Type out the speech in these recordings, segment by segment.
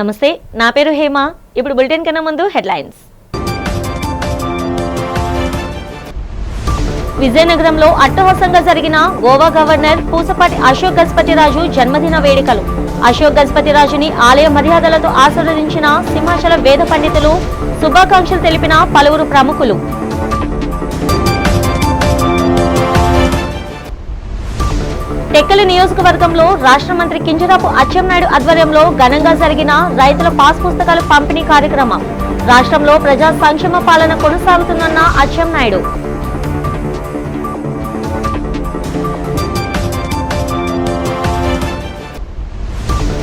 నమస్తే, నా పేరు హేమ. ఇప్పుడు బులెటిన్ కన్నా ముందు హెడ్లైన్స్. విజయనగరంలో అట్టహాసంగా జరిగిన గోవా గవర్నర్ పూసపాటి అశోక్ గజపతిరాజు జన్మదిన వేడుకలు. అశోక్ గజపతిరాజుని ఆలయ మర్యాదలతో ఆశీర్వదించిన సింహాచల వేద పండితులు, శుభాకాంక్షలు తెలిపిన పలువురు ప్రముఖులు. టెక్కలి నియోజకవర్గంలో రాష్ట్ర మంత్రి కింజరాపు అచ్చెన్నాయుడు ఆధ్వర్యంలో ఘనంగా జరిగిన రైతుల పాస్ పుస్తకాల పంపిణీ కార్యక్రమం. రాష్ట్రంలో ప్రజా సంక్షేమ పాలన కొనసాగుతుందన్న అచ్చెన్నాయుడు.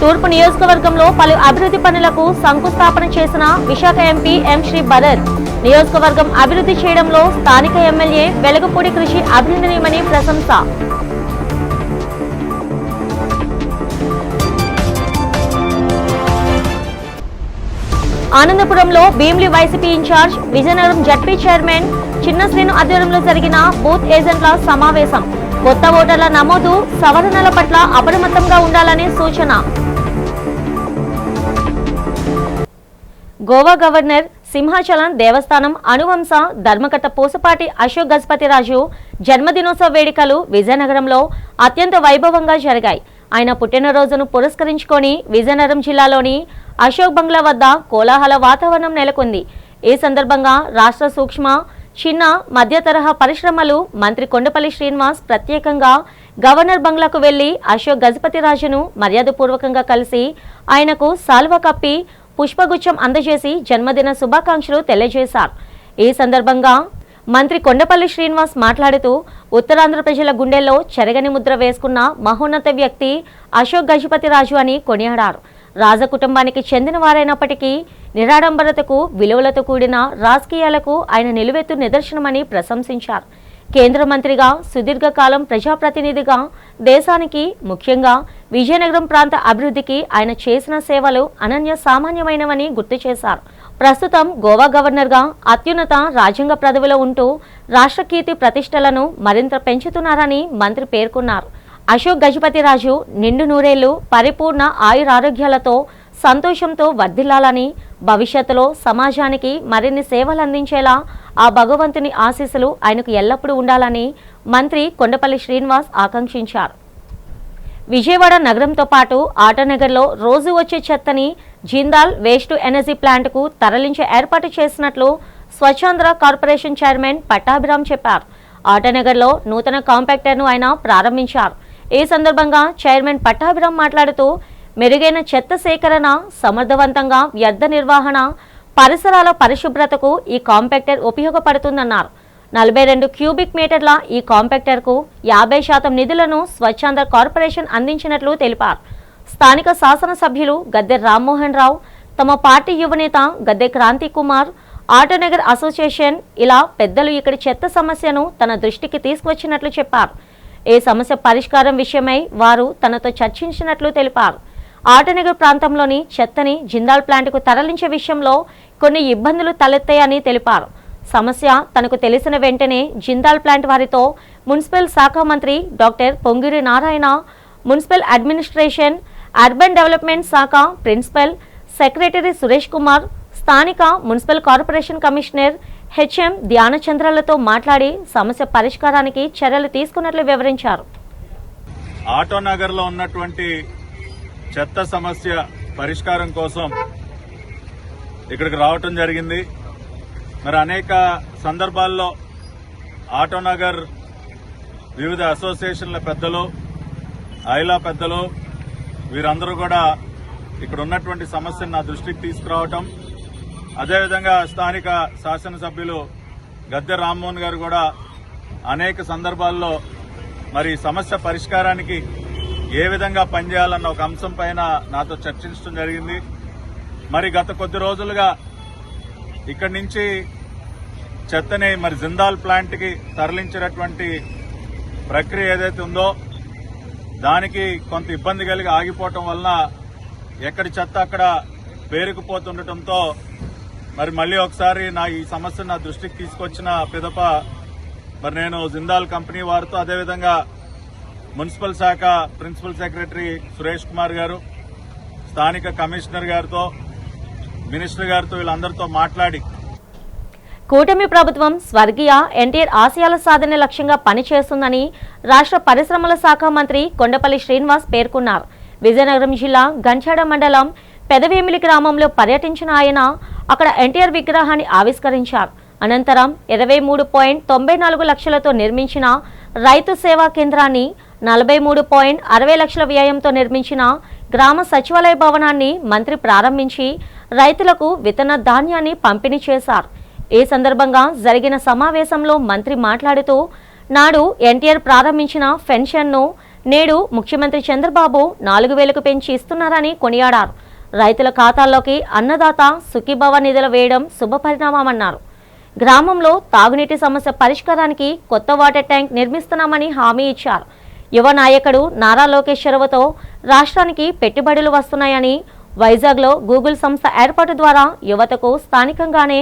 తూర్పు నియోజకవర్గంలో పలు అభివృద్ధి పనులకు శంకుస్థాపన చేసిన విశాఖ ఎంపీ ఎం శ్రీ భరత్. నియోజకవర్గం అభివృద్ధి చేయడంలో స్థానిక ఎమ్మెల్యే వెలగపూడి కృషి అభినందనీయమని ప్రశంస. ఆనందపురంలో Bheemili YCP incharge, Vizianagaram ZP chairman Chinna Srinu ఆధ్వర్యంలో జరిగిన బూత్ ఏజెంట్ల సమావేశం. కొత్త ఓటర్ల నమోదు, సవరణల పట్ల అప్రమత్తంగా ఉండాలని సూచన. గోవా గవర్నర్, సింహాచలం దేవస్థానం అనువంశ ధర్మకర్త పూసపాటి అశోక్ గజపతిరాజు జన్మదినోత్సవ వేడుకలు విజయనగరంలో అత్యంత వైభవంగా జరిగాయి. ఆయన పుట్టినరోజును పురస్కరించుకొని విజయనగరం జిల్లాలోని అశోక్ బంగ్లా వద్ద కోలాహల వాతావరణం నెలకొంది. ఈ సందర్భంగా రాష్ట్ర సూక్ష్మ, చిన్న, మధ్య తరహా పరిశ్రమలు మంత్రి కొండపల్లి శ్రీనివాస్ ప్రత్యేకంగా గవర్నర్ బంగ్లాకు వెళ్లి అశోక్ గజపతిరాజును మర్యాదపూర్వకంగా కలిసి ఆయనకు సాల్వా కప్పి పుష్పగుచ్చం అందజేసి జన్మదిన శుభాకాంక్షలు తెలియజేశారు. ఈ సందర్భంగా మంత్రి కొండపల్లి శ్రీనివాస్ మాట్లాడుతూ ఉత్తరాంధ్ర ప్రజల గుండెల్లో చెరగని ముద్ర వేసుకున్న మహోన్నత వ్యక్తి అశోక్ గజపతిరాజు అని కొనియాడారు. రాజకుటుంబానికి చెందిన వారైనప్పటికీ నిరాడంబరతకు, విలువలతో కూడిన రాజకీయాలకు ఆయన నిలువెత్తు నిదర్శనమని ప్రశంసించారు. కేంద్ర మంత్రిగా, సుదీర్ఘకాలం ప్రజాప్రతినిధిగా దేశానికి, ముఖ్యంగా విజయనగరం ప్రాంత అభివృద్ధికి ఆయన చేసిన సేవలు అనన్య సామాన్యమైనవని గుర్తు చేశారు. ప్రస్తుతం గోవా గవర్నర్గా అత్యున్నత రాజ్యాంగ పదవిలో ఉంటూ రాష్ట్ర కీర్తి ప్రతిష్టలను మరింత పెంచుతున్నారని మంత్రి పేర్కొన్నారు. అశోక్ గజపతిరాజు నిండు నూరేళ్లు పరిపూర్ణ ఆయురారోగ్యాలతో సంతోషంతో వర్ధిల్లాలని, భవిష్యత్తులో సమాజానికి మరిన్ని సేవలు అందించేలా ఆ భగవంతుని ఆశీస్సులు ఆయనకు ఎల్లప్పుడూ ఉండాలని మంత్రి కొండపల్లి శ్రీనివాస్ ఆకాంక్షించారు. విజయవాడ నగరంతో పాటు ఆటోనగర్లో రోజు వచ్చే చెత్తని జిందాల్ వేస్ట్ ఎనర్జీ ప్లాంట్కు తరలించే ఏర్పాటు చేసినట్లు స్వచ్ఛాంధ్ర కార్పొరేషన్ చైర్మన్ పట్టాభిరామ్ చెప్పారు. ఆటోనగర్లో నూతన కాంపాక్టర్ను ఆయన ప్రారంభించారు. ఈ సందర్భంగా చైర్మన్ పట్టాభిరామ్ మాట్లాడుతూ మెరుగైన చెత్త సేకరణ, సమర్థవంతంగా వ్యర్థ నిర్వహణ, పరిసరాల పరిశుభ్రతకు ఈ కాంపాక్టర్ ఉపయోగపడుతుందన్నారు. 42 క్యూబిక్ మీటర్ల ఈ కాంపాక్టర్కు 50% నిధులను స్వచ్ఛాంధ్ర కార్పొరేషన్ అందించినట్లు తెలిపారు. స్థానిక శాసనసభ్యులు గద్దె రామ్మోహన్ రావు, తమ పార్టీ యువనేత గద్దె క్రాంతి కుమార్, ఆటోనగర్ అసోసియేషన్ ఇలా పెద్దలు ఇక్కడి చెత్త సమస్యను తన దృష్టికి తీసుకువచ్చినట్లు చెప్పారు. ఈ సమస్య పరిష్కారం విషయమై వారు తనతో చర్చించినట్లు తెలిపారు. ఆటోనగర్ ప్రాంతంలోని చెత్తని జిందాల్ ప్లాంట్కు తరలించే విషయంలో కొన్ని ఇబ్బందులు తలెత్తాయని తెలిపారు. సమస్య తనకు తెలిసిన వెంటనే జిందాల్ ప్లాంట్ వారితో మున్సిపల్ శాఖ మంత్రి doctor Pongiri Narayana, municipal administration, urban development శాఖ ప్రిన్సిపల్ సెక్రటరీ సురేష్ కుమార్, స్థానిక మున్సిపల్ కార్పొరేషన్ కమిషనర్ హెచ్ఎం ధ్యానచంద్రలతో మాట్లాడి సమస్య పరిష్కారానికి చర్యలు తీసుకున్నట్లు వివరించారు. ఆటోనగర్లో ఉన్నటువంటి చెత్త సమస్య పరిష్కారం కోసం ఇక్కడికి రావటం జరిగింది. మరి అనేక సందర్భాల్లో ఆటోనగర్ వివిధ అసోసియేషన్ల పెద్దలు, ఐలా పెద్దలు వీరందరూ కూడా ఇక్కడ ఉన్నటువంటి సమస్యను నా దృష్టికి తీసుకురావటం, అదేవిధంగా స్థానిక శాసనసభ్యులు గద్దె రామ్మోహన్ గారు కూడా అనేక సందర్భాల్లో మరి సమస్య పరిష్కారానికి ఏ విధంగా పనిచేయాలన్న ఒక అంశం పైన నాతో చర్చించడం జరిగింది. మరి గత కొద్ది రోజులుగా ఇక్కడి నుంచి చెత్తని మరి జిందాల్ ప్లాంట్కి తరలించినటువంటి ప్రక్రియ ఏదైతే ఉందో దానికి కొంత ఇబ్బంది కలిగి ఆగిపోవటం వలన ఎక్కడి చెత్త అక్కడ పేరుకుపోతుండటంతో మరి మళ్లీ ఒకసారి ఈ సమస్య నా దృష్టికి తీసుకొచ్చిన పిదప మరి నేను జిందాల్ కంపెనీ వారితో, అదేవిధంగా మున్సిపల్ శాఖ ప్రిన్సిపల్ సెక్రటరీ సురేష్ కుమార్ గారు, స్థానిక కమిషనర్ గారితో, మినిస్టర్ గారితో వీళ్ళందరితో మాట్లాడి కూటమి ప్రభుత్వం స్వర్గీయ ఎన్టీఆర్ ఆశయాల సాధన లక్ష్యంగా పనిచేస్తుందని రాష్ట్ర పరిశ్రమల శాఖ మంత్రి కొండపల్లి శ్రీనివాస్ పేర్కొన్నారు. విజయనగరం జిల్లా గంచాడ మండలం పెదవేమిలి గ్రామంలో పర్యటించిన ఆయన అక్కడ ఎన్టీఆర్ విగ్రహాన్ని ఆవిష్కరించారు. అనంతరం 23.94 లక్షలతో నిర్మించిన రైతు సేవా కేంద్రాన్ని, 43.60 లక్షల వ్యయంతో నిర్మించిన గ్రామ సచివాలయ భవనాన్ని మంత్రి ప్రారంభించి రైతులకు విత్తన ధాన్యాన్ని పంపిణీ చేశారు. ఈ సందర్భంగా జరిగిన సమావేశంలో మంత్రి మాట్లాడుతూ, నాడు ఎన్టీఆర్ ప్రారంభించిన పెన్షన్ను నేడు ముఖ్యమంత్రి చంద్రబాబు 4,000కు పెంచి ఇస్తున్నారని కొనియాడారు. రైతుల ఖాతాల్లోకి అన్నదాత సుఖీభవ నిధులు వేయడం శుభపరిణామమన్నారు. గ్రామంలో తాగునీటి సమస్య పరిష్కారానికి కొత్త వాటర్ ట్యాంక్ నిర్మిస్తున్నామని హామీ ఇచ్చారు. యువ నాయకుడు నారా లోకేష్ చొరవతో రాష్ట్రానికి పెట్టుబడులు వస్తున్నాయని, వైజాగ్లో గూగుల్ సంస్థ ఏర్పాటు ద్వారా యువతకు స్థానికంగానే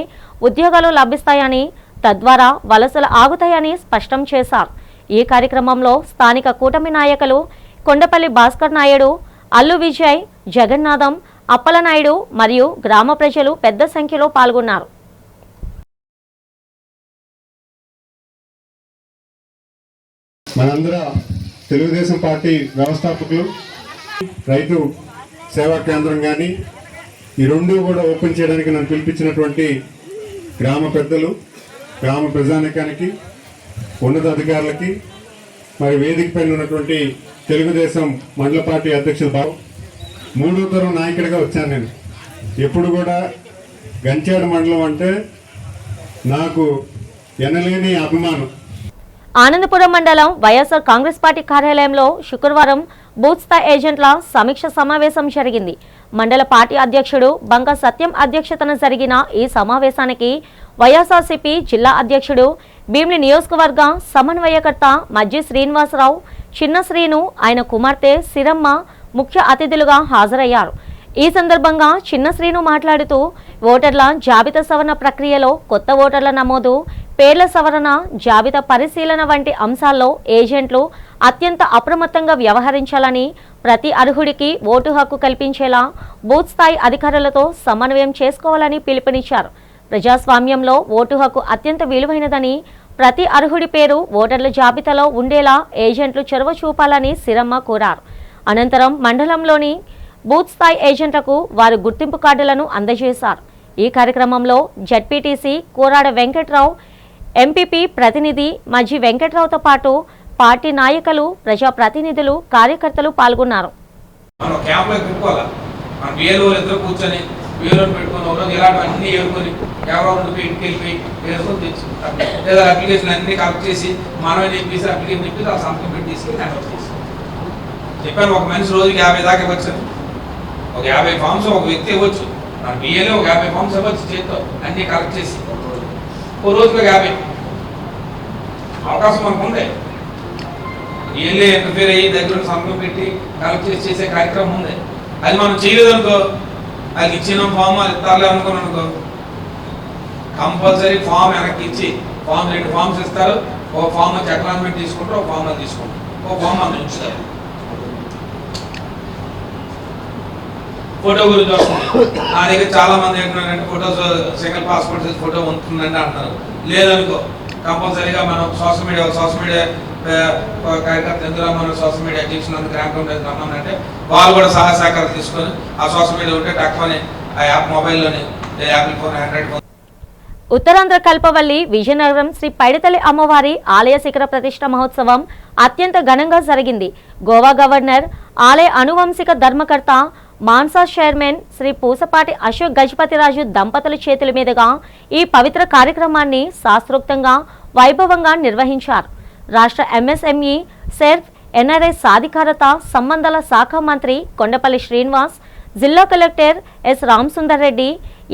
ఉద్యోగాలు లభిస్తాయని, తద్వారా వలసలు ఆగుతాయని స్పష్టం చేశారు. ఈ కార్యక్రమంలో స్థానిక కూటమి నాయకులు కొండపల్లి భాస్కర్ నాయుడు, అల్లు విజయ్, జగన్నాథం, అప్పలనాయుడు మరియు గ్రామ ప్రజలు పెద్ద సంఖ్యలో పాల్గొన్నారు. మనందర తెలుగుదేశం పార్టీ వ్యవస్థాపకులు రైతు సేవా కేంద్రం కానీ ఈ రెండు కూడా ఓపెన్ చేయడానికి నన్ను పిలిపించినటువంటి గ్రామ పెద్దలు, గ్రామ ప్రజానికానికి, ఉన్నతాధికారులకి, మరి వేదిక పైన ఉన్నటువంటి తెలుగుదేశం మండల పార్టీ అధ్యక్షులు బాబు, 3వ తరం నాయకుడిగా వచ్చాను. నేను ఎప్పుడు కూడా గంచాడ మండలం అంటే నాకు ఎనలేని అభిమానం. ఆనందపురం మండలం వైఎస్ఆర్ కాంగ్రెస్ పార్టీ కార్యాలయంలో శుక్రవారం బూత్ స్థాయి ఏజెంట్ల సమీక్ష సమావేశం జరిగింది. మండల పార్టీ అధ్యక్షుడు బంక సత్యం అధ్యక్షతన జరిగిన ఈ సమావేశానికి వైఎస్ఆర్సీపీ జిల్లా అధ్యక్షుడు, భీమిలి నియోజకవర్గ సమన్వయకర్త మజ్జి శ్రీనివాసరావు, చిన్న శ్రీను, ఆయన కుమార్తె సిరమ్మ ముఖ్య అతిథులుగా హాజరయ్యారు. ఈ సందర్భంగా చిన్న శ్రీను మాట్లాడుతూ, ఓటర్ల జాబితా సవరణ ప్రక్రియలో కొత్త ఓటర్ల నమోదు, పేర్ల సవరణ, జాబితా పరిశీలన వంటి అంశాల్లో ఏజెంట్లు అత్యంత అప్రమత్తంగా వ్యవహరించాలని, ప్రతి అర్హుడికి ఓటు హక్కు కల్పించేలా బూత్ స్థాయి అధికారులతో సమన్వయం చేసుకోవాలని పిలుపునిచ్చారు. ప్రజాస్వామ్యంలో ఓటు హక్కు అత్యంత విలువైనదని, ప్రతి అర్హుడి పేరు ఓటర్ల జాబితాలో ఉండేలా ఏజెంట్లు చొరవ చూపాలని సిరమ్మ కోరారు. అనంతరం మండలంలోని బూత్ స్థాయి ఏజెంట్లకు వారి గుర్తింపు కార్డులను అందజేశారు. ఈ కార్యక్రమంలో జడ్పీటీసీ కోరాడ వెంకట్రావు, ఎంపీపీ ప్రతినిధి మజ్జి వెంకట్రావుతో పాటు పార్టీ నాయకులు, ప్రజాప్రతినిధులు, కార్యకర్తలు పాల్గొన్నారు. చెప్పాను, ఒక మనిషి రోజుకి 50 దాకా ఇవ్వచ్చు, ఒక 50 ఫామ్స్ ఒక వ్యక్తి ఇవ్వచ్చు. మన బిఏలో ఒక 50 ఫామ్స్ ఇవ్వచ్చు చేతితో అన్ని కలెక్ట్ చేసి, ఓ రోజుకి 50 అవకాశం మనకు ఉంది. బిఏలో ఇంటర్ఫియర్ అయ్యి దగ్గర సంతకం పెట్టి కలెక్ట్ చేసి చేసే కార్యక్రమం ఉంది. అది మనం చేయలేదు అనుకో, అది ఇచ్చిన ఫామ్ అది ఇస్తారులే అనుకున్నాను అనుకో, కంపల్సరీ ఫామ్ వెనక్కి ఇచ్చి, ఫామ్ 2 ఫామ్స్ ఇస్తారు. ఒక ఫామ్ వచ్చి అక్నాలజ్మెంట్ తీసుకుంటారు, ఒక ఫామ్ అది తీసుకుంటారు, ఒక ఫామ్ మనం ఉంచుతారు. ఫోటో గురించి వస్తుంది. నా దగ్గర చాలా మంది ఏంటంటే photos single passport size photo ఉంటుందంటే అంటారు. లేదనుకో, కంపల్సరీగా మనం సోషల్ మీడియా కార్యకర్త ఎందులో మనం సోషల్ మీడియా అధ్యక్షులందుకు ర్యాంక్ ఉంటుంది రమ్మనంటే వాళ్ళు కూడా సహాయ సహకారం తీసుకొని ఆ సోషల్ మీడియా ఉంటే తక్కువని ఆ యాప్ మొబైల్లోని Apple phone, Android phone. Uttarandhra కల్పవల్లి విజయనగరం శ్రీ పైడితల్లి అమ్మవారి ఆలయ శిఖర ప్రతిష్ఠ మహోత్సవం అత్యంత ఘనంగా జరిగింది. గోవా గవర్నర్, ఆలయ అనువంశిక ధర్మకర్త, మాన్సా చైర్మన్ శ్రీ పూసపాటి అశోక్ గజపతిరాజు దంపతుల చేతుల మీదుగా ఈ పవిత్ర కార్యక్రమాన్ని శాస్త్రోక్తంగా వైభవంగా నిర్వహించారు. రాష్ట్ర ఎంఎస్ఎంఈ, సెర్ఫ్, ఎన్ఆర్ఐ సాధికారత సంబంధాల శాఖ మంత్రి కొండపల్లి శ్రీనివాస్, జిల్లా collector S Ramasundar Reddy,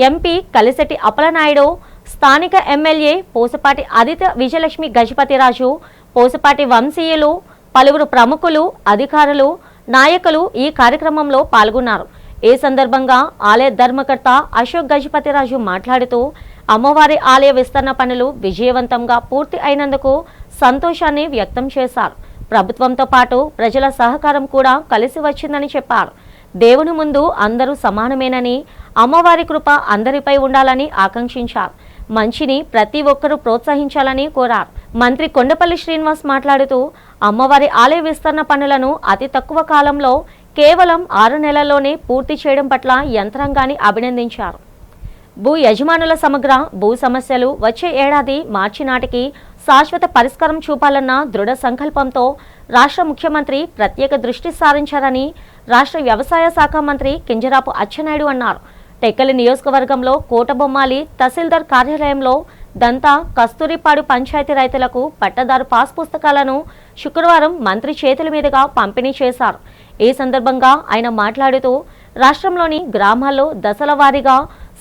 MP Kalisetti Appalanaidu, స్థానిక ఎమ్మెల్యే పూసపాటి ఆదిత్య విజయలక్ష్మి గజపతిరాజు, పూసపాటి వంశీయులు, పలువురు ప్రముఖులు, అధికారులు, నాయకులు ఈ కార్యక్రమంలో పాల్గొన్నారు. ఈ సందర్భంగా ఆలయ ధర్మకర్త అశోక్ గజపతిరాజు మాట్లాడుతూ, అమ్మవారి ఆలయ విస్తరణ పనులు విజయవంతంగా పూర్తి అయినందుకు సంతోషాన్ని వ్యక్తం చేశారు. ప్రభుత్వంతో పాటు ప్రజల సహకారం కూడా కలిసి వచ్చిందని చెప్పారు. దేవుని ముందు అందరూ సమానమేనని, అమ్మవారి కృప అందరిపై ఉండాలని ఆకాంక్షించారు. మంచిని ప్రతి ఒక్కరూ ప్రోత్సహించాలని కోరారు. మంత్రి కొండపల్లి శ్రీనివాస్ మాట్లాడుతూ అమ్మవారి ఆలయ విస్తరణ పనులను అతి తక్కువ కాలంలో కేవలం 6 నెలల్లోనే పూర్తి చేయడం పట్ల యంత్రాంగాన్ని అభినందించారు. భూ యజమానుల సమగ్ర భూ సమస్యలు వచ్చే ఏడాది మార్చి నాటికి శాశ్వత పరిష్కారం చూపాలన్న దృఢ సంకల్పంతో రాష్ట్ర ముఖ్యమంత్రి ప్రత్యేక దృష్టి సారించారని రాష్ట్ర వ్యవసాయ శాఖ మంత్రి కింజరాపు అచ్చెన్నాయుడు అన్నారు. టెక్కలి నియోజకవర్గంలో కోటబొమ్మాలి తహసీల్దార్ కార్యాలయంలో దంతా కస్తూరిపాడు పంచాయతీ రైతులకు పట్టదారు పాస్ పుస్తకాలను శుక్రవారం మంత్రి చేతుల మీదుగా పంపిణీ చేశారు. ఈ సందర్భంగా ఆయన మాట్లాడుతూ రాష్ట్రంలోని గ్రామాల్లో దశల వారీగా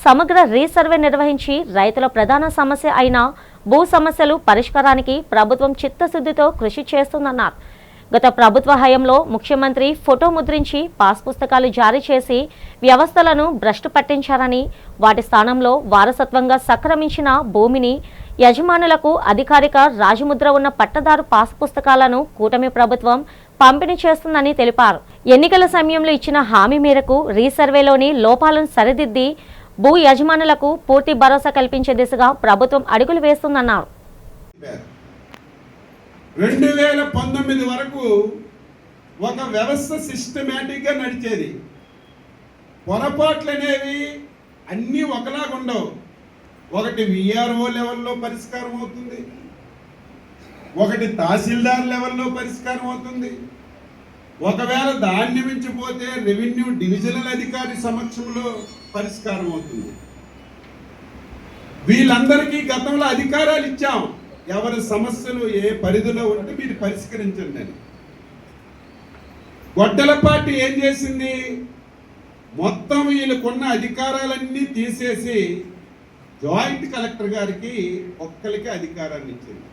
సమగ్ర రీసర్వే నిర్వహించి రైతుల ప్రధాన సమస్య అయిన భూ సమస్యలు పరిష్కారానికి ప్రభుత్వం చిత్తశుద్ధితో కృషి చేస్తుందన్నారు. గత ప్రభుత్వ హయాంలో ముఖ్యమంత్రి ఫోటో ముద్రించి పాస్ పుస్తకాలు జారీ చేసి వ్యవస్థలను భ్రష్టు పట్టించారని, వాటి స్థానంలో వారసత్వంగా సంక్రమించిన భూమిని యజమానులకు అధికారిక రాజముద్ర ఉన్న పట్టదారు పాస్ పుస్తకాలను కూటమి ప్రభుత్వం పంపిణీ చేస్తుందని తెలిపారు. ఎన్నికల సమయంలో ఇచ్చిన హామీ మేరకు రీసర్వేలోని లోపాలను సరిదిద్ది భూ యజమానులకు పూర్తి భరోసా కల్పించే దిశగా ప్రభుత్వం అడుగులు వేస్తుందన్నారు. 2019 వరకు ఒక వ్యవస్థ సిస్టమేటిక్గా నడిచేది. పొరపాట్లు అనేవి అన్నీ ఒకలాగా ఉండవు. ఒకటి విఆర్ఓ లెవెల్లో పరిష్కారం అవుతుంది, ఒకటి తహసీల్దార్ లెవెల్లో పరిష్కారం అవుతుంది, ఒకవేళ దాన్ని మించిపోతే రెవెన్యూ డివిజనల్ అధికారి సమక్షంలో పరిష్కారం అవుతుంది. వీళ్ళందరికీ గతంలో అధికారాలు ఇచ్చాం, ఎవరి సమస్యలు ఏ పరిధిలో ఉంటే మీరు పరిష్కరించండి అని. గొడ్డలపాటి ఏం చేసింది, మొత్తం వీళ్ళకున్న అధికారాలన్నీ తీసేసి జాయింట్ కలెక్టర్ గారికి ఒక్కరికి అధికారాన్ని ఇచ్చింది.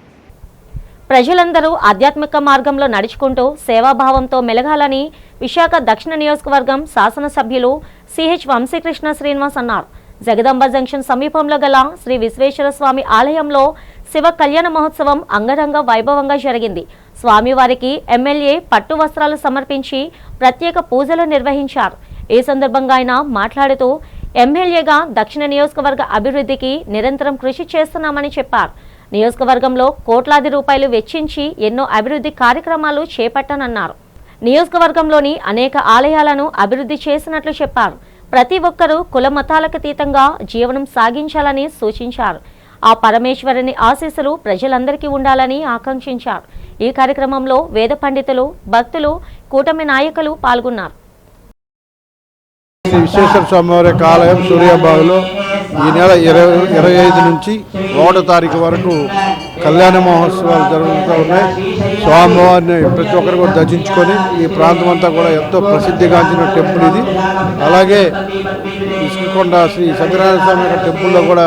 ప్రజలందరూ ఆధ్యాత్మిక మార్గంలో నడుచుకుంటూ సేవాభావంతో మెలగాలని విశాఖ దక్షిణ నియోజకవర్గం శాసనసభ్యులు సిహెచ్ వంశీకృష్ణ శ్రీనివాస్ అన్నారు. జగదంబ జంక్షన్ సమీపంలో గల శ్రీ విశ్వేశ్వర స్వామి ఆలయంలో శివ కళ్యాణ మహోత్సవం అంగరంగ వైభవంగా జరిగింది. స్వామివారికి ఎమ్మెల్యే పట్టు వస్త్రాలు సమర్పించి ప్రత్యేక పూజలు నిర్వహించారు. ఈ సందర్భంగా ఆయన మాట్లాడుతూ ఎమ్మెల్యేగా దక్షిణ నియోజకవర్గ అభివృద్ధికి నిరంతరం కృషి చేస్తున్నామని చెప్పారు. నియోజకవర్గంలో కోట్లాది రూపాయలు వెచ్చించి ఎన్నో అభివృద్ధి కార్యక్రమాలు చేపట్టానన్నారు. నియోజకవర్గంలోని అనేక ఆలయాలను అభివృద్ధి చేసినట్లు చెప్పారు. ప్రతి ఒక్కరూ కుల మతాలకు అతీతంగా జీవనం సాగించాలని సూచించారు. ఆ పరమేశ్వరుని ఆశీస్సులు ప్రజలందరికీ ఉండాలని ఆకాంక్షించారు. ఈ కార్యక్రమంలో వేద పండితులు, భక్తులు, కూటమి నాయకులు పాల్గొన్నారు. శ్రీ విశ్వేశ్వర స్వామివారి ఆలయం సూర్యాబాగులో ఈ నెల 25 నుంచి 1వ తారీఖు వరకు కళ్యాణ మహోత్సవాలు జరుగుతూ ఉన్నాయి. స్వామివారిని ప్రతి ఒక్కరు కూడా దర్శించుకొని ఈ ప్రాంతం అంతా కూడా ఎంతో ప్రసిద్ధిగాంచిన టెంపుల్ ఇది. అలాగే ఇసుకొండ శ్రీ సత్యనారాయణ స్వామి యొక్క టెంపుల్లో కూడా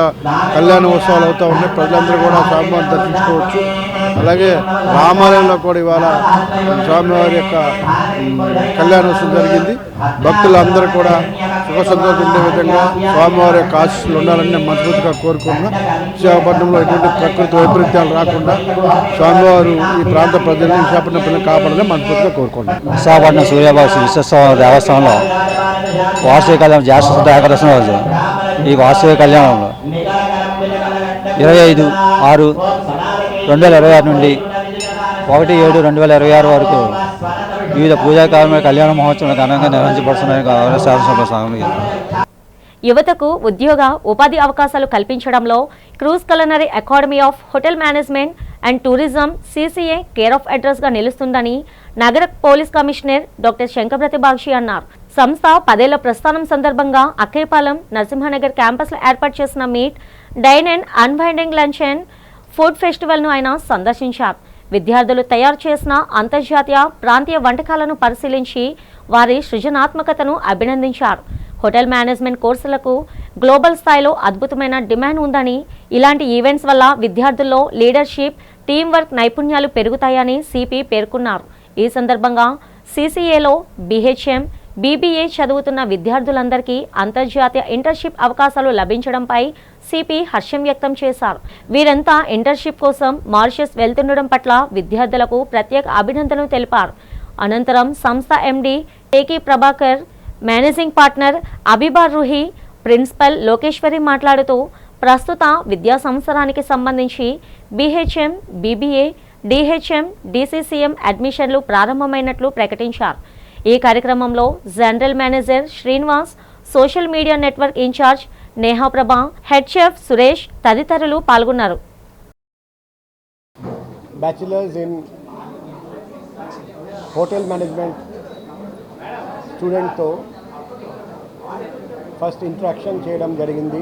కళ్యాణ ఉత్సవాలు అవుతూ ఉన్నాయి. ప్రజలందరూ కూడా స్వామివారిని దర్శించుకోవచ్చు. అలాగే రామాలయంలో కూడా ఇవాళ స్వామివారి యొక్క కళ్యాణోత్సవం జరిగింది. భక్తులందరూ కూడా సుఖ సంతోషం ఉండే విధంగా స్వామివారి యొక్క ఆశీస్సులు ఉండాలని నేను మనస్ఫూర్తిగా కోరుకుంటున్నా. విశాఖపట్నంలో ఎటువంటి ప్రకృతి వైపరీత్యాలు రాకుండా స్వామివారు ఈ ప్రాంత ప్రజలను విశాఖపట్నం పిల్లలు కాపాడాలని మనస్ఫూర్తిగా కోరుకుంటున్నాను. విశాఖపట్నం సూర్యాబాగు విశ్వేశ్వర దేవస్థానంలో వార్షిక కళ్యాణం జ్యేష్ఠ ఏకాదశి రోజు ఈ వార్షిక కళ్యాణంలో 25/6/2026 నుండి 1/7/2026 వరకు వివిధ పూజా కార్యక్రమాల కళ్యాణ మహోత్సవం ఘనంగా నిర్వహించబడుతున్నాయి. యువతకు ఉద్యోగ ఉపాధి అవకాశాలు కల్పించడంలో cruise culinary academy of hotel management and tourism CCA care of address గా నిలుస్తుందని నగర పోలీస్ కమిషనర్ డాక్టర్ శంకరప్రతి బాక్షి అన్నారు. సంస్థ 10 ఏళ్ల ప్రస్థానం సందర్భంగా అక్కేపాలెం, నరసింహనగర్ క్యాంపస్ లో ఏర్పాటు చేసిన meet, dine and unwinding lunch and food festival ను ఆయన సందర్శించారు. విద్యార్థులు తయారు చేసిన అంతర్జాతీయ, ప్రాంతీయ వంటకాలను పరిశీలించి వారి సృజనాత్మకతను అభినందించారు. హోటల్ మేనేజ్మెంట్ కోర్సులకు గ్లోబల్ స్థాయిలో అద్భుతమైన డిమాండ్ ఉందని, ఇలాంటి ఈవెంట్స్ వల్ల విద్యార్థుల్లో లీడర్షిప్, టీం వర్క్ నైపుణ్యాలు పెరుగుతాయని సిపి పేర్కొన్నారు. ఈ సందర్భంగా CCAలో BHM, BBA చదువుతున్న విద్యార్థులందరికీ అంతర్జాతీయ ఇంటర్న్షిప్ అవకాశాలు లభించడంపై సిపి హర్షం వ్యక్తం చేశారు. వీరంతా ఇంటర్న్షిప్ కోసం మారిషస్ వెళ్తుండడం పట్ల విద్యార్థులకు ప్రత్యేక అభినందనలు తెలిపారు. అనంతరం సంస్థ MD Keki Prabhakar managing partner Abibar Ruhi, principal Lokeshwari మాట్లాడుతూ ప్రస్తుత విద్యా సంవత్సరానికి సంబంధించి BHM, BBA, DHM, DCCM అడ్మిషన్లు ప్రారంభమైనట్లు ప్రకటించారు. ఈ కార్యక్రమంలో general manager Srinivas, social media network incharge Nehaprabha, head chef Suresh తదితరులు పాల్గొన్నారు. బ్యాచిలర్స్ ఇన్ హోటల్ మేనేజ్మెంట్ స్టూడెంట్తో ఫస్ట్ ఇంట్రాక్షన్ చేయడం జరిగింది.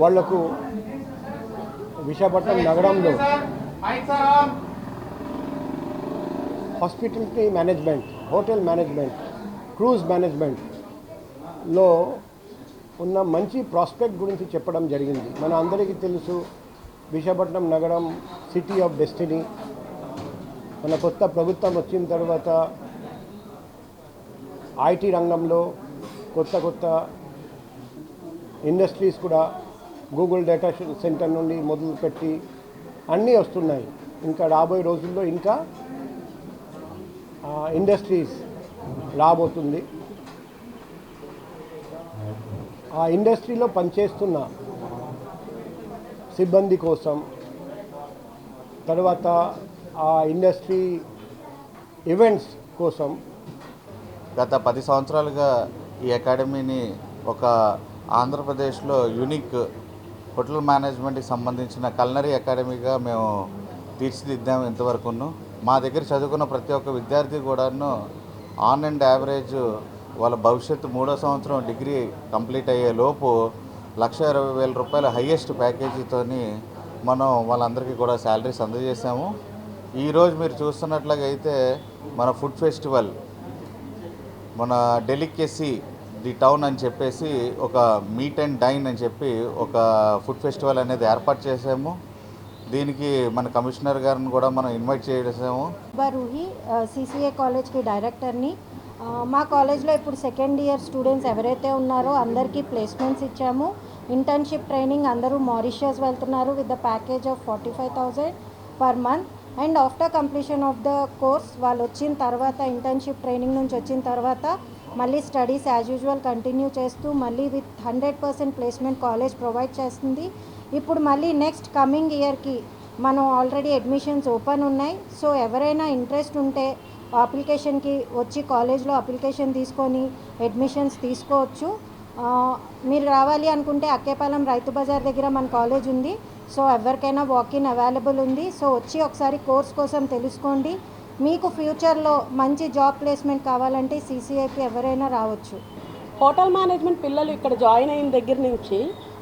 వాళ్లకు విశాఖపట్నం నగరంలో hospitality management, hotel management, cruise మేనేజ్మెంట్లో ఉన్న మంచి ప్రాస్పెక్ట్ గురించి చెప్పడం జరిగింది. మన అందరికీ తెలుసు విశాఖపట్నం నగరం సిటీ ఆఫ్ డెస్టినీ. మన కొత్త ప్రభుత్వం వచ్చిన తర్వాత IT రంగంలో కొత్త ఇండస్ట్రీస్ కూడా గూగుల్ డేటా సెంటర్ నుండి మొదలుపెట్టి అన్నీ వస్తున్నాయి. ఇంకా రాబోయే రోజుల్లో ఇంకా ఇండస్ట్రీస్ రాబోతుంది. ఆ ఇండస్ట్రీలో పనిచేస్తున్న సిబ్బంది కోసం, తర్వాత ఆ ఇండస్ట్రీ ఈవెంట్స్ కోసం గత 10 సంవత్సరాలుగా ఈ అకాడమీని ఒక ఆంధ్రప్రదేశ్లో యూనిక్ హోటల్ మేనేజ్మెంట్కి సంబంధించిన కల్నరీ అకాడమీగా మేము తీర్చిదిద్దాము. ఇంతవరకును మా దగ్గర చదువుకున్న ప్రతి ఒక్క విద్యార్థి కూడాను ఆన్ అండ్ యావరేజ్ వాళ్ళ భవిష్యత్తు 3వ సంవత్సరం డిగ్రీ కంప్లీట్ అయ్యే లోపు 1,20,000 రూపాయల హయ్యెస్ట్ ప్యాకేజీతోని మనం వాళ్ళందరికీ కూడా శాలరీస్ అందజేసాము. ఈరోజు మీరు చూస్తున్నట్లుగా అయితే మన ఫుడ్ ఫెస్టివల్, మన డెలికేసీ ది టౌన్ అని చెప్పేసి ఒక మీట్ అండ్ డైన్ అని చెప్పి ఒక ఫుడ్ ఫెస్టివల్ అనేది ఏర్పాటు చేసాము. దీనికి మన కమిషనర్ గారిని కూడా మనం ఇన్వైట్ చేసాము. రూహి, CCA కాలేజ్కి డైరెక్టర్ని. మా కాలేజ్లో ఇప్పుడు సెకండ్ ఇయర్ స్టూడెంట్స్ ఎవరైతే ఉన్నారో అందరికీ ప్లేస్మెంట్స్ ఇచ్చాము. ఇంటర్న్షిప్ ట్రైనింగ్ అందరూ మారిషియస్ వెళ్తున్నారు with the package of 45,000 per month. And after completion of the course వాళ్ళు వచ్చిన తర్వాత, ఇంటర్న్షిప్ ట్రైనింగ్ నుంచి వచ్చిన తర్వాత మళ్ళీ స్టడీస్ యాజ్ యూజువల్ కంటిన్యూ చేస్తూ మళ్ళీ విత్ 100% ప్లేస్మెంట్ కాలేజ్ ప్రొవైడ్ చేస్తుంది. ఇప్పుడు మళ్ళీ నెక్స్ట్ కమింగ్ ఇయర్కి మనం ఆల్రెడీ అడ్మిషన్స్ ఓపెన్ ఉన్నాయి. సో ఎవరైనా ఇంట్రెస్ట్ ఉంటే అప్లికేషన్కి వచ్చి కాలేజ్లో అప్లికేషన్ తీసుకొని అడ్మిషన్స్ తీసుకోవచ్చు. మీరు రావాలి అనుకుంటే అక్కేపాలెం రైతు బజార్ దగ్గర మన కాలేజ్ ఉంది. సో ఎవరికైనా వాకిన్ అవైలబుల్ ఉంది. సో వచ్చి ఒకసారి కోర్స్ కోసం తెలుసుకోండి. మీకు ఫ్యూచర్లో మంచి జాబ్ ప్లేస్మెంట్ కావాలంటే CCAకి ఎవరైనా రావచ్చు. హోటల్ మేనేజ్మెంట్ పిల్లలు ఇక్కడ జాయిన్ అయిన దగ్గర నుంచి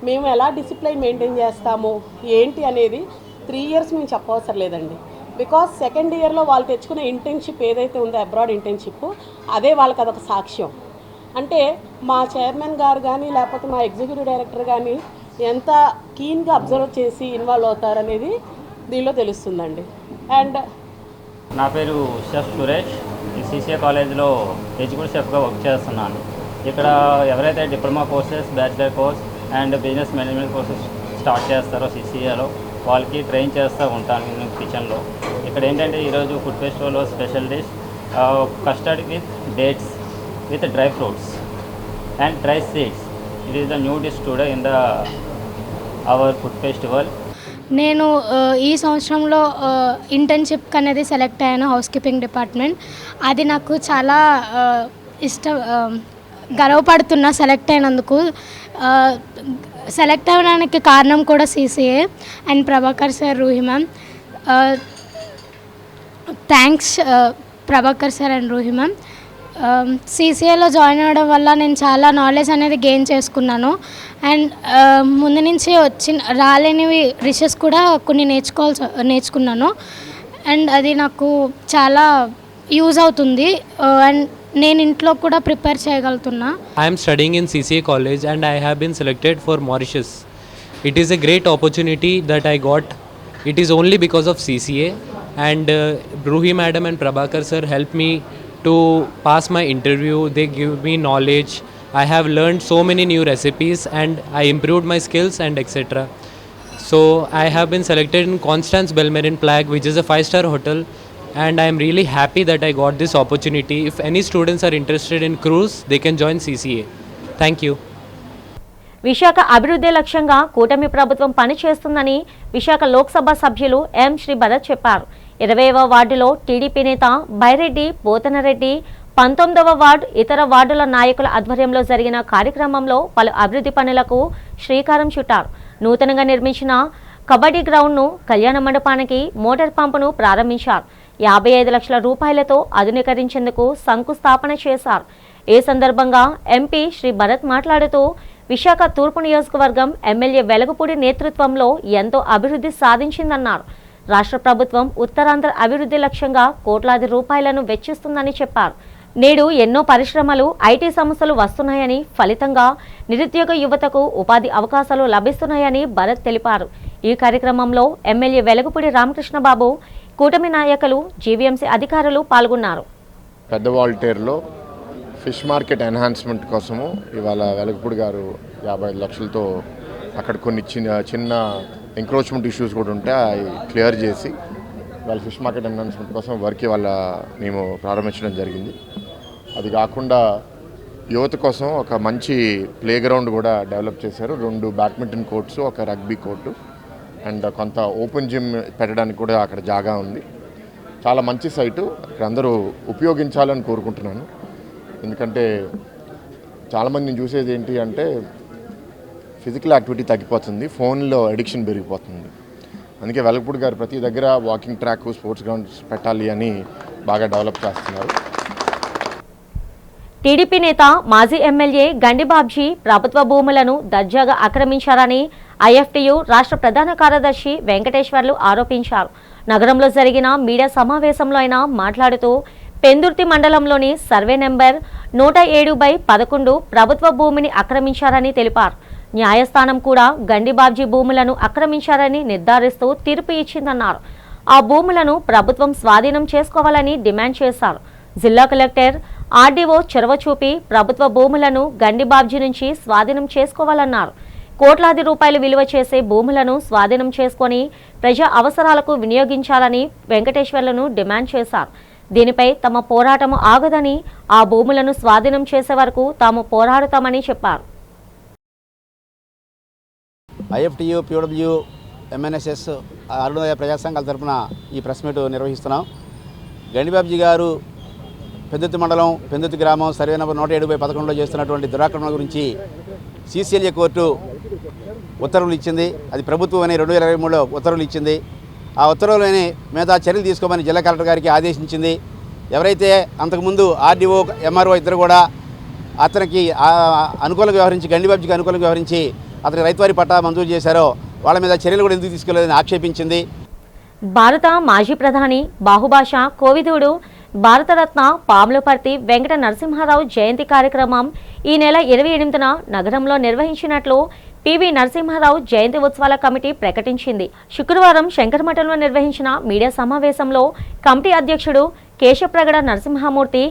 మేము ఎలా డిసిప్లైన్ మెయింటైన్ చేస్తాము ఏంటి అనేది 3 ఇయర్స్ మేము చెప్పవసరం లేదండి. బికాస్ సెకండ్ ఇయర్లో వాళ్ళు తెచ్చుకునే ఇంటర్న్షిప్ ఏదైతే ఉందో అబ్రాడ్ ఇంటర్న్షిప్, అదే వాళ్ళకి అదొక సాక్ష్యం. అంటే మా చైర్మన్ గారు కానీ లేకపోతే మా ఎగ్జిక్యూటివ్ డైరెక్టర్ కానీ ఎంత కీన్గా అబ్జర్వ్ చేసి ఇన్వాల్వ్ అవుతారనేది దీనిలో తెలుస్తుందండి. అండ్ నా పేరు షెఫ్ సురేష్. ఈ CCA కాలేజ్లో ఎగ్జిక్యూటివ్ షెఫ్గా వర్క్ చేస్తున్నాను. ఇక్కడ ఎవరైతే diploma courses, bachelor course and business management courses start చేస్తారో CCAలో వాళ్ళకి ట్రైన్ చేస్తూ ఉంటాను నేను కిచెన్లో. ఇక్కడ ఏంటంటే ఈరోజు ఫుడ్ ఫెస్టివల్లో special dish custard with dates with dry fruits and dry seeds. It is the new dish today in the our food festival. నేను ఈ సంవత్సరంలో ఇంటర్న్షిప్ అనేది సెలెక్ట్ అయ్యాను, హౌస్ కీపింగ్ డిపార్ట్మెంట్. అది నాకు చాలా గర్వపడుతున్నా సెలెక్ట్ అయినందుకు. సెలెక్ట్ అవ్వడానికి కారణం కూడా CCA and Prabhakar sir, Ruhi ma'am. Thanks Prabhakar sir and Ruhi ma'am. CCAలో జాయిన్ అవ్వడం వల్ల నేను చాలా నాలెడ్జ్ అనేది గెయిన్ చేసుకున్నాను. అండ్ ముందు నుంచి రాలేనివి డిషెస్ కూడా కొన్ని నేర్చుకున్నాను. అండ్ అది నాకు చాలా యూజ్ అవుతుంది. అండ్ నేను ఇంట్లో కూడా ప్రిపేర్ చేయగలుగుతున్నా. I'm studying in CCA college and I have been selected for Mauritius. It is a great opportunity that I got. It is only because of CCA అండ్ Ruhi madam and Prabhakar sir helped me to pass my interview. They give me knowledge. I have learned so many new recipes and I improved my skills and etc. So I have been selected in Constance Belmarin Plague, which is a 5-star hotel and I am really happy that I got this opportunity. If any students are interested in cruise, they can join CCA. Thank you. Visakha అభివృద్ధి లక్ష్యంగా కూటమి ప్రభుత్వం పనిచేస్తుందని విశాఖ లోక్సభ సభ్యులు ఎం శ్రీ భరత్ చెప్పారు. 20వ వార్డులో TDP నేత Byreddy Pothanareddy, 19వ ward ఇతర వార్డుల నాయకుల ఆధ్వర్యంలో జరిగిన కార్యక్రమంలో పలు అభివృద్ధి పనులకు శ్రీకారం చుట్టారు. నూతనంగా నిర్మించిన కబడ్డీ గ్రౌండ్ను, కళ్యాణ మండపానికి మోటార్ పంపును ప్రారంభించారు. 55 లక్షల రూపాయలతో ఆధునీకరించేందుకు శంకుస్థాపన చేశారు. ఈ సందర్భంగా ఎంపీ శ్రీ భరత్ మాట్లాడుతూ విశాఖ తూర్పు నియోజకవర్గం ఎమ్మెల్యే వెలగపూడి నేతృత్వంలో ఎంతో అభివృద్ధి సాధించిందన్నారు. రాష్ట్ర ప్రభుత్వం ఉత్తరాంధ్ర అభివృద్ధి లక్ష్యంగా కోట్లాది రూపాయలను వెచ్చిస్తుందని చెప్పారు. నేడు ఎన్నో పరిశ్రమలు, ఐటీ సంస్థలు వస్తున్నాయని, ఫలితంగా నిరుద్యోగ యువతకు ఉపాధి అవకాశాలు లభిస్తున్నాయని భరత్ తెలిపారు. ఈ కార్యక్రమంలో ఎమ్మెల్యే వెలగపూడి రామకృష్ణబాబు, కూటమి నాయకులు, జీవీఎంసీ అధికారులు పాల్గొన్నారు. పెద్ద వాల్టేర్లో ఫిష్ మార్కెట్ ఎన్హాన్స్మెంట్ కోసము ఇవాళ వెలగపూడి గారు 55 లక్షలతో అక్కడ కొన్ని చిన్న ఎంక్రోచ్మెంట్ ఇష్యూస్ కూడా ఉంటే అవి క్లియర్ చేసి వాళ్ళ ఫిష్ మార్కెట్ ఎన్హాన్స్మెంట్ కోసం వర్క్ ఇవాళ మేము ప్రారంభించడం జరిగింది. అది కాకుండా యువత కోసం ఒక మంచి ప్లే గ్రౌండ్ కూడా డెవలప్ చేశారు. 2 బ్యాడ్మింటన్ కోర్ట్స్, ఒక రగ్బీ కోర్టు అండ్ కొంత ఓపెన్ జిమ్ పెట్టడానికి కూడా అక్కడ జాగా ఉంది. చాలా మంచి సైటు, ఇక్కడ అందరూ ఉపయోగించాలని కోరుకుంటున్నాను. ఎందుకంటే చాలామంది నేను చూసేది ఏంటి అంటే ఫిజికల్ యాక్టివిటీ తగ్గిపోతుంది, ఫోన్లో అడిక్షన్ పెరిగిపోతుంది. అందుకే వెలగపూడి గారు ప్రతి దగ్గర వాకింగ్ ట్రాక్, స్పోర్ట్స్ గ్రౌండ్స్ పెట్టాలి అని బాగా డెవలప్ చేస్తున్నారు. టీడీపీ నేత మాజీ ఎమ్మెల్యే గండిబాబ్జీ ప్రభుత్వ భూములను దర్జాగా ఆక్రమించారని ఐఎఫ్టీయూ రాష్ట్ర ప్రధాన కార్యదర్శి వెంకటేశ్వర్లు ఆరోపించారు. నగరంలో జరిగిన మీడియా సమావేశంలో ఆయన మాట్లాడుతూ పెందుర్తి మండలంలోని సర్వే నెంబర్ 107/11 ప్రభుత్వ భూమిని ఆక్రమించారని తెలిపారు. న్యాయస్థానం కూడా గండిబాబ్జీ భూములను ఆక్రమించారని నిర్ధారిస్తూ తీర్పు ఇచ్చిందన్నారు. ఆ భూములను ప్రభుత్వం స్వాధీనం చేసుకోవాలని డిమాండ్ చేశారు. జిల్లా కలెక్టర్, ఆర్డీఓ చొరవ చూపి ప్రభుత్వ భూములను గండిబాబ్జీ నుంచి స్వాధీనం చేసుకోవాలన్నారు. కోట్లాది రూపాయలు విలువ చేసే భూములను స్వాధీనం చేసుకుని ప్రజా అవసరాలకు వినియోగించాలని వెంకటేశ్వర్లను డిమాండ్ చేశారు. దీనిపై తమ పోరాటం ఆగదని, ఆ భూములను స్వాధీనం చేసే వరకు తాము పోరాడుతామని చెప్పారు. ఐఎఫ్టీయూ, పీడబ్ల్యూ, ఎంఎన్ఎస్ఎస్, అరుణోదయ ప్రజా సంఘాల తరఫున ఈ ప్రెస్ మీట్ నిర్వహిస్తున్నాం. గండిబాబ్జీ గారు పెందుర్తి మండలం, పెందుర్తి గ్రామం, సర్వే నెంబర్ 107/11లో చేస్తున్నటువంటి దురాక్రమణ గురించి సిసిఎల్ఏ కోర్టు ఉత్తర్వులు ఇచ్చింది. అది ప్రభుత్వం అనే 2023లో ఉత్తర్వులు ఇచ్చింది. ఆ ఉత్తర్వులని మీద చర్యలు తీసుకోమని జిల్లా కలెక్టర్ గారికి ఆదేశించింది. ఎవరైతే అంతకుముందు ఆర్డీఓ, ఎంఆర్ఓ ఇద్దరు కూడా అతనికి అనుకూలంగా వ్యవహరించి, గండిబాబ్జీకి అనుకూలంగా వ్యవహరించి అతనికి రైతువారీ పట్టా మంజూరు చేశారో వాళ్ళ మీద చర్యలు కూడా ఎందుకు తీసుకోలేదని ఆక్షేపించింది. భారత మాజీ ప్రధాని బాహుభాష కోవిదుడు, భారతరత్న పాములపర్తి వెంకట నరసింహారావు జయంతి కార్యక్రమం ఈ నెల 28న నగరంలో నిర్వహించినట్లు పివి నరసింహారావు జయంతి ఉత్సవాల కమిటీ ప్రకటించింది. శుక్రవారం శంకరమఠంలో నిర్వహించిన మీడియా సమావేశంలో కమిటీ అధ్యక్షుడు కేశప్రగడ నరసింహమూర్తి,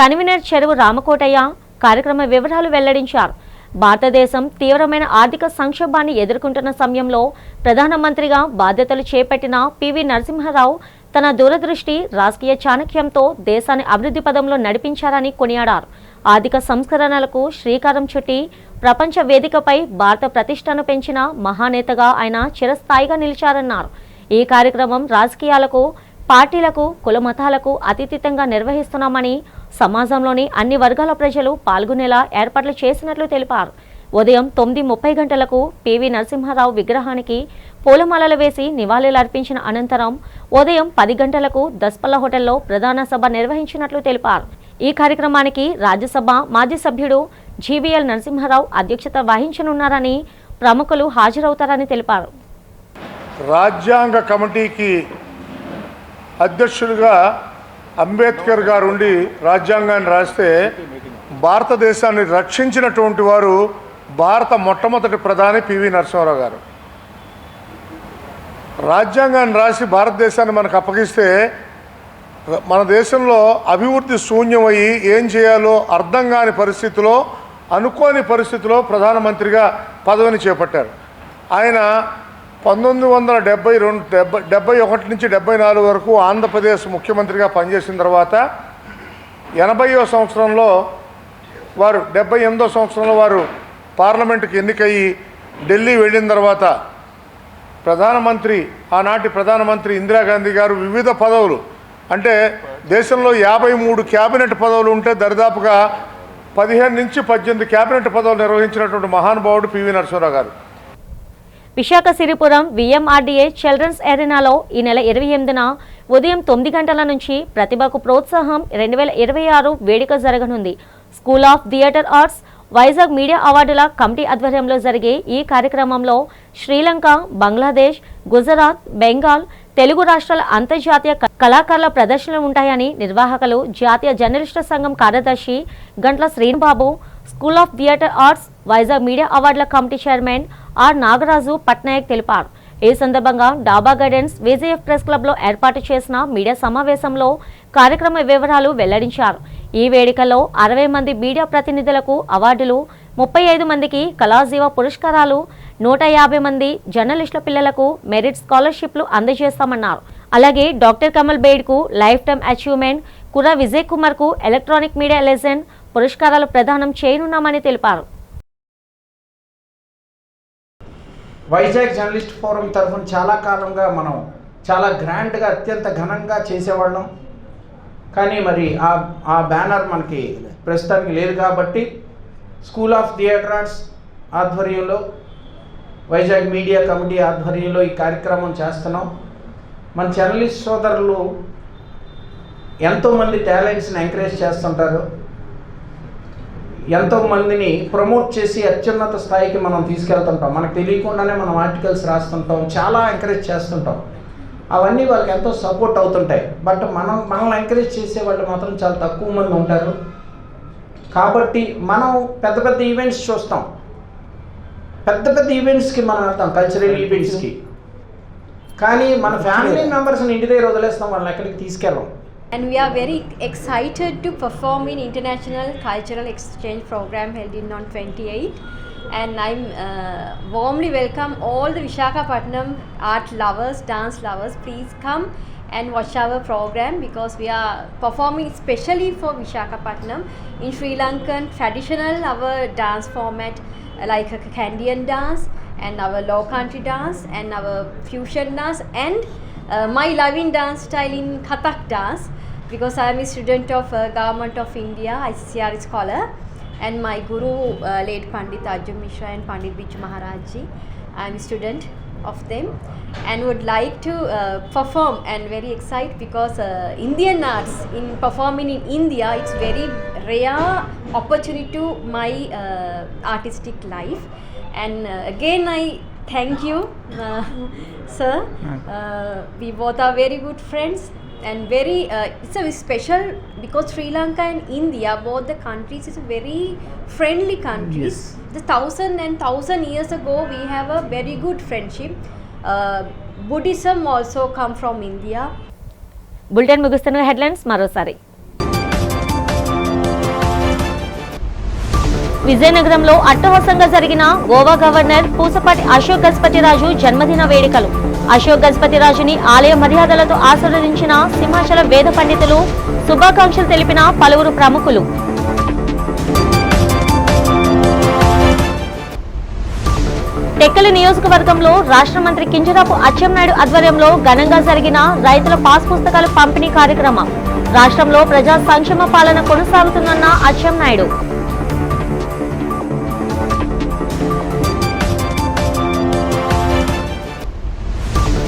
కన్వీనర్ చెరువు రామకోటయ్య కార్యక్రమ వివరాలు వెల్లడించారు. భారతదేశం తీవ్రమైన ఆర్థిక సంక్షోభాన్ని ఎదుర్కొంటున్న సమయంలో ప్రధానమంత్రిగా బాధ్యతలు చేపట్టిన పివి నరసింహారావు తన దూరదృష్టి, రాజకీయ చాణక్యంతో దేశాన్ని అభివృద్ధి పదంలో నడిపించారని కొనియాడారు. ఆర్థిక సంస్కరణలకు శ్రీకారం చుట్టి ప్రపంచ వేదికపై భారత ప్రతిష్టను పెంచిన మహానేతగా ఆయన చిరస్థాయిగా నిలిచారన్నారు. ఈ కార్యక్రమం రాజకీయాలకు, పార్టీలకు, కుల మతాలకు అతీతంగా నిర్వహిస్తున్నామని, సమాజంలోని అన్ని వర్గాల ప్రజలు పాల్గొనేలా ఏర్పాట్లు చేసినట్లు తెలిపారు. ఉదయం 9:30 గంటలకు పివి నరసింహారావు విగ్రహానికి పూలమాలలు వేసి నివాళులర్పించిన అనంతరం ఉదయం 10 గంటలకు దస్పల్ల హోటల్లో ప్రధాన సభ నిర్వహించినట్లు తెలిపారు. ఈ కార్యక్రమానికి రాజ్యసభ మాజీ సభ్యుడు జీవీఎల్ నరసింహారావు అధ్యక్షత వహించనున్నారని, ప్రముఖులు హాజరవుతారని తెలిపారు. రాజ్యాంగ కమిటీకి అధ్యక్షులుగా అంబేద్కర్ గారు ఉండి రాజ్యాంగాన్ని రాస్తే భారతదేశాన్ని రక్షించినటువంటి వారు భారత మొట్టమొదటి ప్రధాని పివి నరసింహారావు గారు. రాజ్యాంగాన్ని రాసి భారతదేశాన్ని మనకు అప్పగిస్తే మన దేశంలో అభివృద్ధి శూన్యమయ్యి ఏం చేయాలో అర్థం కాని పరిస్థితిలో, అనుకోని పరిస్థితిలో ప్రధానమంత్రిగా పదవిని చేపట్టారు. ఆయన 1971 నుంచి 74 వరకు ఆంధ్రప్రదేశ్ ముఖ్యమంత్రిగా పనిచేసిన తర్వాత 80వ సంవత్సరంలో వారు 78వ సంవత్సరంలో వారు పార్లమెంటుకి ఎన్నికయ్యి ఢిల్లీ వెళ్ళిన తర్వాత ఆనాటి ప్రధానమంత్రి ఇందిరాగాంధీ గారు వివిధ పదవులు అంటే దేశంలో 53 క్యాబినెట్ పదవులు ఉంటే దరిదాపుగా 15 నుంచి 18 క్యాబినెట్ పదవులు నిర్వహించినటువంటి మహానుభావుడు పివి నరసింహారావు గారు. విశాఖ సిరిపురం విఎంఆర్డీఏ చిల్డ్రన్స్ ఎరీనాలో ఈ నెల 28న ఉదయం 9 గంటల నుంచి ప్రతిభకు ప్రోత్సాహం 2026 వేడుక జరగనుంది. School of theatre arts Vizag media అవార్డుల కమిటీ ఆధ్వర్యంలో జరిగే ఈ కార్యక్రమంలో శ్రీలంక, బంగ్లాదేశ్, గుజరాత్, బెంగాల్, తెలుగు రాష్ట్రాల అంతర్జాతీయ కళాకారుల ప్రదర్శనలు ఉంటాయని నిర్వాహకులు జాతీయ జర్నలిస్టుల సంఘం కార్యదర్శి Gantla Sreenibabu, school of theatre arts Vizag media అవార్డుల committee chairman R Nagaraju Patnaik తెలిపారు. ఈ సందర్భంగా డాబా గార్డెన్స్ విజేఎఫ్ ప్రెస్ క్లబ్లో ఏర్పాటు చేసిన మీడియా సమావేశంలో కార్యక్రమ వివరాలు వెల్లడించారు. ఈ వేడుకలో 60 మంది మీడియా ప్రతినిధులకు అవార్డులు, 35 మందికి కళాజీవ పురస్కారాలు, 150 మంది జర్నలిస్టుల పిల్లలకు మెరిట్ స్కాలర్షిప్లు అందజేస్తామన్నారు. అలాగే డాక్టర్ కమల్ బేడ్కు lifetime achievement, Kurra Vijay కుమార్కు ఎలక్ట్రానిక్ మీడియా లెజెండ్ పురస్కారాలు ప్రదానం చేయనున్నామని తెలిపారు. వైజాగ్ జర్నలిస్ట్ ఫోరం తరఫున చాలా కాలంగా మనం చాలా గ్రాండ్గా అత్యంత ఘనంగా చేసేవాళ్ళం. కానీ మరి ఆ బ్యానర్ మనకి ప్రస్తుతానికి లేదు కాబట్టి స్కూల్ ఆఫ్ థియేటర్ ఆర్ట్స్ ఆధ్వర్యంలో వైజాగ్ మీడియా కమిటీ ఆధ్వర్యంలో ఈ కార్యక్రమం చేస్తున్నాం. మన జర్నలిస్ట్ సోదరులు ఎంతోమంది టాలెంట్స్ని ఎంకరేజ్ చేస్తుంటారు, ఎంతోమందిని ప్రమోట్ చేసి అత్యున్నత స్థాయికి మనం తీసుకెళ్తుంటాం. మనకు తెలియకుండానే మనం ఆర్టికల్స్ రాస్తుంటాం, చాలా ఎంకరేజ్ చేస్తుంటాం. అవన్నీ వాళ్ళకి ఎంతో సపోర్ట్ అవుతుంటాయి. బట్ మనల్ని ఎంకరేజ్ చేసే వాళ్ళు మాత్రం చాలా తక్కువ మంది ఉంటారు. కాబట్టి మనం పెద్ద పెద్ద ఈవెంట్స్ చూస్తాం, పెద్ద ఈవెంట్స్కి మనం వెళ్తాం, కల్చరల్ ఈవెంట్స్కి. కానీ మన ఫ్యామిలీ మెంబర్స్ని ఇంటి దగ్గర వదిలేస్తాం, వాళ్ళని ఎక్కడికి తీసుకెళ్ళాం. And we are very excited to perform in International Cultural Exchange Program held in on 28. And I'm warmly welcome all the Visakhapatnam art lovers, dance lovers. Please come and watch our program because we are performing specially for Visakhapatnam in Sri Lankan traditional our dance format like a Kandyan dance and our low country dance and our fusion dance and my loving dance style in Kathak dance because I am a student of Government of India, ICCR scholar, and my guru late Pandit Arjun Mishra and Pandit Biju Maharaj ji. I am a student of them and would like to perform and very excited because Indian arts in performing in India, it's very rare opportunity to my artistic life. And again I thank you sir. We both are very good friends and very it's a special because Sri Lanka and India, both the countries is a very friendly countries. Yes. The 1,000 years ago we have a very good friendship. Buddhism also come from India. Bulletin ముగిస్తున్న headlines మరోసారి. విజయనగరంలో అట్టహాసంగా జరిగిన Goa governor Pusapati Ashok Gajapathiraju జన్మదిన వేడుకలు. అశోక్ గజపతిరాజుని ఆలయ మర్యాదలతో ఆశీర్వదించిన సింహాచల వేద పండితులు, శుభాకాంక్షలు తెలిపిన పలువురు ప్రముఖులు. టెక్కలి నియోజకవర్గంలో రాష్ట్ర మంత్రి కింజరాపు అచ్చెన్నాయుడు ఆధ్వర్యంలో ఘనంగా జరిగిన రైతుల పాస్ పుస్తకాలు పంపిణీ కార్యక్రమం. రాష్ట్రంలో ప్రజా సంక్షేమ పాలన కొనసాగుతుందన్న అచ్చెన్నాయుడు.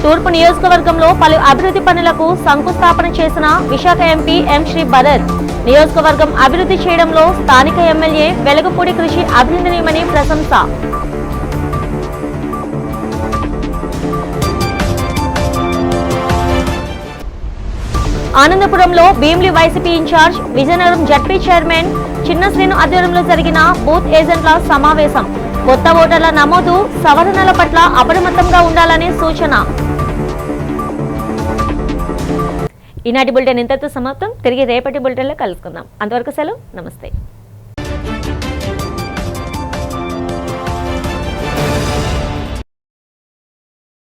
తూర్పు నియోజకవర్గంలో పలు అభివృద్ధి పనులకు శంకుస్థాపన చేసిన విశాఖ ఎంపీ ఎం శ్రీ భరత్. నియోజకవర్గం అభివృద్ధి చేయడంలో స్థానిక ఎమ్మెల్యే వెలగపూడి కృషి అభినందనీయమని ప్రశంస. ఆనందపురంలో Bheemili YCP incharge, Vizianagaram ZP chairman Chinna Srinu ఆధ్వర్యంలో జరిగిన బూత్ ఏజెంట్ల సమావేశం. కొత్త ఓటర్ల నమోదు, సవరణల పట్ల అప్రమత్తంగా ఉండాలనే సూచన. ఈనాటి బులెటిన్ ఇంతటితో సమాప్తం. తిరిగి రేపటి బులెటిన్లో కలుసుకుందాం. అంతవరకు సెలవు, నమస్తే.